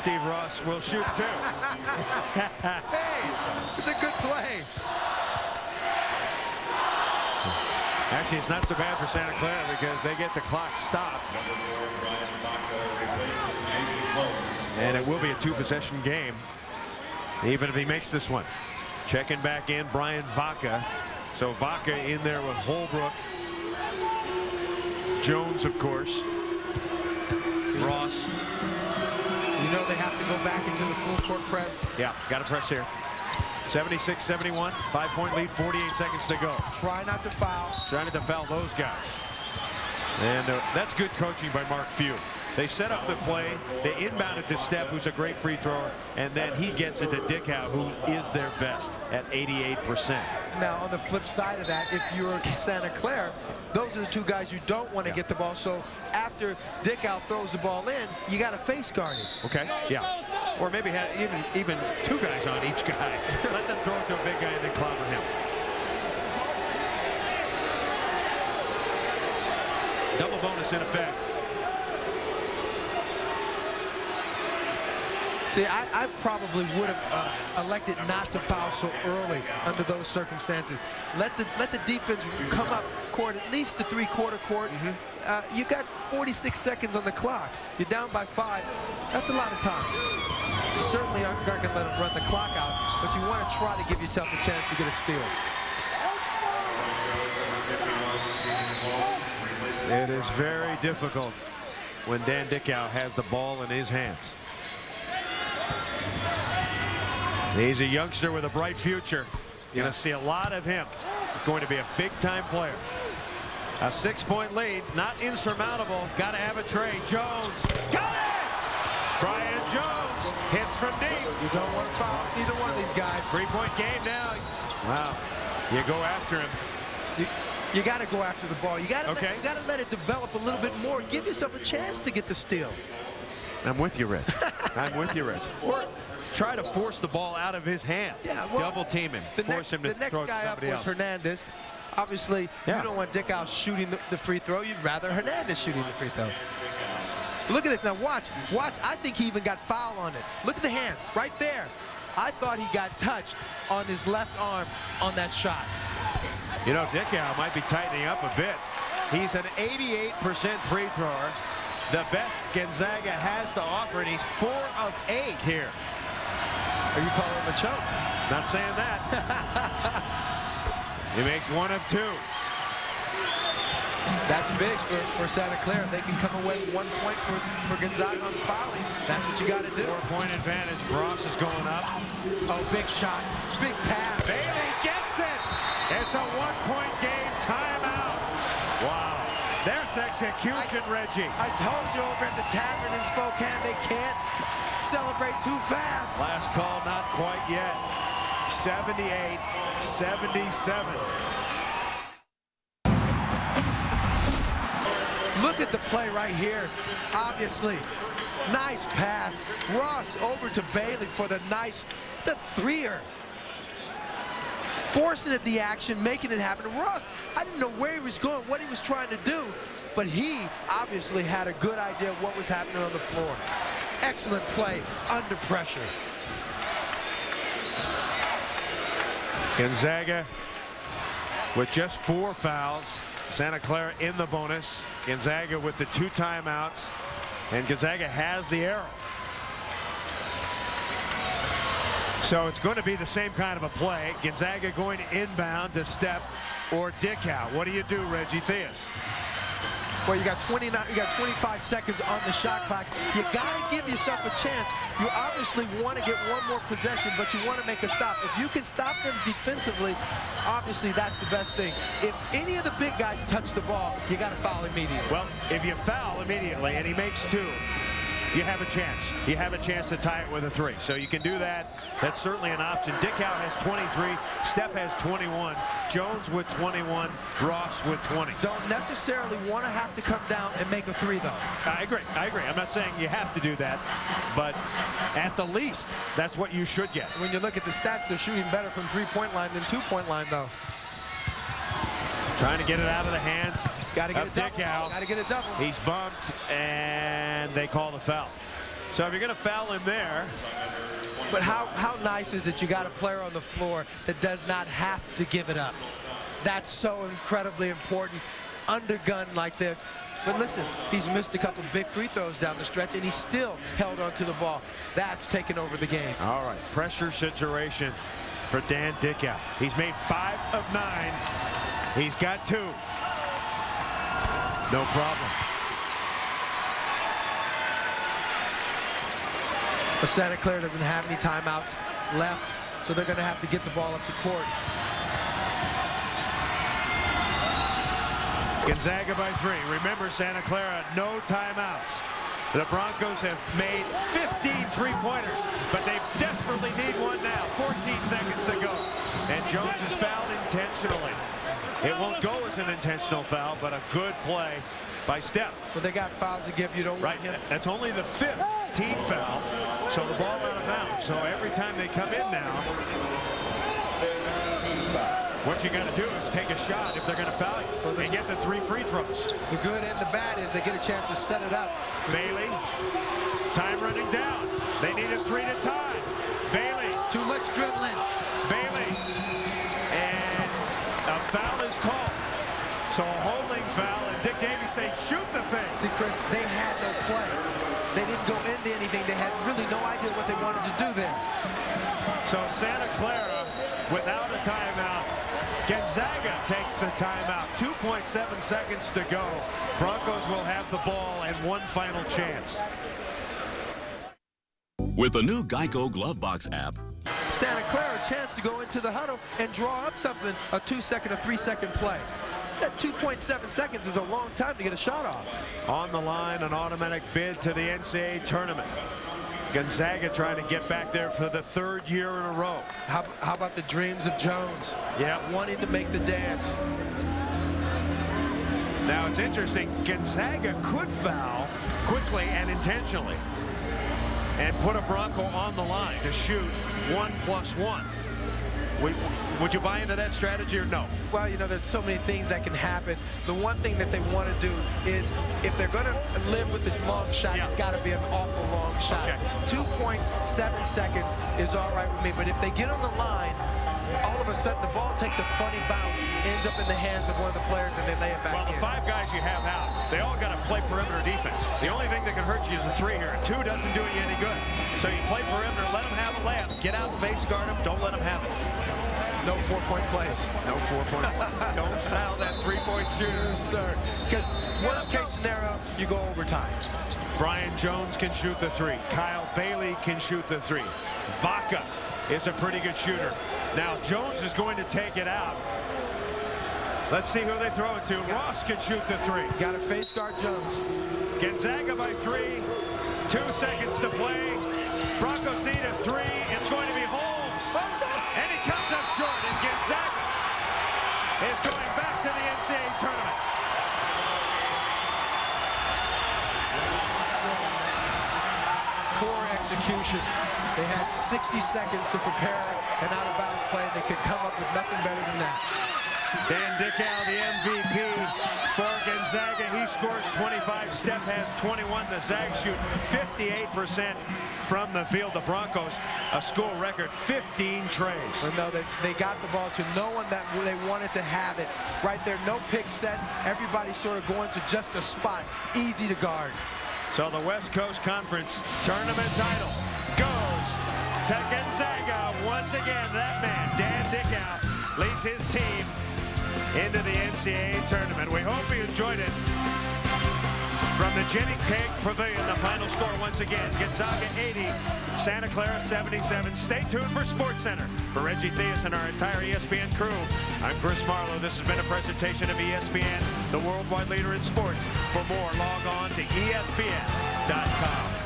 Steve Ross will shoot too. Hey, it's a good play. Actually, it's not so bad for Santa Clara because they get the clock stopped. And it will be a two-possession game, even if he makes this one. Checking back in, Brian Vaca. So Vaca in there with Holbrook. Jones, of course. Ross. You know they have to go back into the full court press. Yeah, got to press here. 76-71, 5-point lead, 48 seconds to go. Try not to foul. Trying to foul those guys. And that's good coaching by Mark Few. They set up the play, they inbound it to Stepp, who's a great free thrower, and then he gets it to Dickau, who is their best at 88%. Now, on the flip side of that, if you're Santa Clara, those are the two guys you don't want to get the ball. So after Dickau throws the ball in, you got to face guard it. Okay, yeah. Or maybe have even two guys on each guy. Let them throw it to a big guy and then clobber him. Double bonus in effect. See, I probably would have elected not to foul so early under those circumstances. Let the defense come up court, at least the three-quarter court. You got 46 seconds on the clock. You're down by 5. That's a lot of time. You certainly aren't going to let them run the clock out, but you want to try to give yourself a chance to get a steal. It is very difficult when Dan Dickau has the ball in his hands. He's a youngster with a bright future. You're going to see a lot of him. He's going to be a big-time player. A 6-point lead, not insurmountable. Got to have a trade. Jones got it! Brian Jones hits from deep. You don't want to foul either one of these guys. 3-point game now. Wow. You go after him. You got to go after the ball. You got to let it develop a little bit more. Give yourself a chance to get the steal. I'm with you, Rich. I'm with you, Rich. Or try to force the ball out of his hand. Yeah, well, double team him. Force him to throw it to somebody else. The next guy up was Hernandez. Obviously, you don't want Dickau shooting the free throw. You'd rather Hernandez shooting the free throw. Look at this. Now watch. I think he even got foul on it. Look at the hand right there. I thought he got touched on his left arm on that shot. You know, Dickau might be tightening up a bit. He's an 88% free thrower. The best Gonzaga has to offer, and he's 4 of 8 here. Are you calling him a choke? Not saying that. He makes 1 of 2. That's big for Santa Clara. They can come away with 1 point for Gonzaga on fouling. That's what you got to do. 4-point advantage. Ross is going up. Oh, big shot. Big pass. Bailey gets it. It's a 1-point game. Timeout. Wow. There's execution, Reggie. I told you over at the tavern in Spokane, they can't celebrate too fast. Last call, not quite yet. 78-77. Look at the play right here. Obviously, nice pass. Ross over to Bailey for the threer. Forcing it the action, making it happen. Ross, I didn't know where he was going, what he was trying to do, but he obviously had a good idea of what was happening on the floor. Excellent play under pressure. Gonzaga with just 4 fouls. Santa Clara in the bonus. Gonzaga with the 2 timeouts. And Gonzaga has the arrow. So it's going to be the same kind of a play. Gonzaga going to inbound to Stepp or Dickau. What do you do, Reggie Theus? Well, you got 25 seconds on the shot clock. You got to give yourself a chance. You obviously want to get 1 more possession, but you want to make a stop. If you can stop them defensively, obviously that's the best thing. If any of the big guys touch the ball, you got to foul immediately. Well, if you foul immediately and he makes 2, you have a chance. You have a chance to tie it with a 3. So you can do that. That's certainly an option. Dickau has 23. Stepp has 21. Jones with 21. Ross with 20. Don't necessarily want to have to come down and make a 3, though. I agree. I'm not saying you have to do that, but at the least, that's what you should get. When you look at the stats, they're shooting better from 3-point line than 2-point line, though. Trying to get it out of the hands Gotta get of it double. Dickau. Gotta get it double. He's bumped, and they call the foul. So if you're going to foul him there. But how nice is it you got a player on the floor that does not have to give it up? That's so incredibly important under gun like this. But listen, he's missed a couple big free throws down the stretch, and he still held onto the ball. That's taken over the game. All right, pressure situation for Dan Dickow. He's made 5 of 9. He's got 2. No problem. But Santa Clara doesn't have any timeouts left, so they're going to have to get the ball up the court. Gonzaga by 3. Remember, Santa Clara, no timeouts. The Broncos have made 15 three-pointers, but they desperately need one now. 14 seconds to go. And Jones is fouled intentionally. It won't go as an intentional foul, but a good play by Step. But they got fouls to give. You don't want him. That's only the 5th team foul, so the ball out of bounds. So every time they come in now, what you got to do is take a shot if they're going to foul you and get the 3 free throws. The good and the bad is they get a chance to set it up. Bailey, time running down. They need a 3 to tie. Bailey. Too much dribbling. Bailey. And a foul is called. So a holding foul, and Dick Davies saying, shoot the thing. See, Chris, they had no play. They didn't go into anything. They had really no idea what they wanted to do there. So Santa Clara, without a timeout, Gonzaga takes the timeout. 2.7 seconds to go. Broncos will have the ball and one final chance. With the new Geico Glove Box app, Santa Clara a chance to go into the huddle and draw up something, a 2-second, a 3-second play. That 2.7 seconds is a long time to get a shot off. On the line, an automatic bid to the NCAA tournament. Gonzaga trying to get back there for the 3rd year in a row. How about the dreams of Jones? Yeah. Wanting to make the dance. Now it's interesting, Gonzaga could foul quickly and intentionally and put a Bronco on the line to shoot 1+1. Would you buy into that strategy or no? Well, you know, there's so many things that can happen. The one thing that they want to do is, if they're going to live with the long shot, it's got to be an awful long shot. Okay. 2.7 seconds is all right with me, but if they get on the line, all of a sudden the ball takes a funny bounce, ends up in the hands of one of the players, and they lay it back in. Well, the 5 guys you have out, they all got to play perimeter defense. The only thing that can hurt you is a 3 here. 2 doesn't do you any good. So you play perimeter, let them have a layup. Get out, face guard them, don't let them have it. No 4-point plays. No 4-point plays. Don't foul that 3-point shooter. Sir. Because worst case scenario, you go overtime. Brian Jones can shoot the 3. Kyle Bailey can shoot the 3. Vaca is a pretty good shooter. Now Jones is going to take it out. Let's see who they throw it to. Ross can shoot the 3. Got to face guard Jones. Gonzaga by 3. 2 seconds to play. Broncos need a 3. It's going to be Holmes. And he comes up short, and Gonzaga is going back to the NCAA tournament. Poor execution. They had 60 seconds to prepare an out-of-bounds play. They could come up with nothing better than that. Dan Dickow, the MVP for Gonzaga. He scores 25. Steph has 21. The Zags shoot 58% from the field. The Broncos, a school record, 15 trays. Well, no, they got the ball to no one that they wanted to have it. Right there, no pick set. Everybody sort of going to just a spot. Easy to guard. So the West Coast Conference tournament title goes to Gonzaga. Once again, that man, Dan Dickow, leads his team into the NCAA tournament. We hope you enjoyed it. From the Jenny Cake Pavilion, the final score once again, Gonzaga 80, Santa Clara 77. Stay tuned for SportsCenter. For Reggie Theus and our entire ESPN crew, I'm Chris Marlowe. This has been a presentation of ESPN, the worldwide leader in sports. For more, log on to ESPN.com.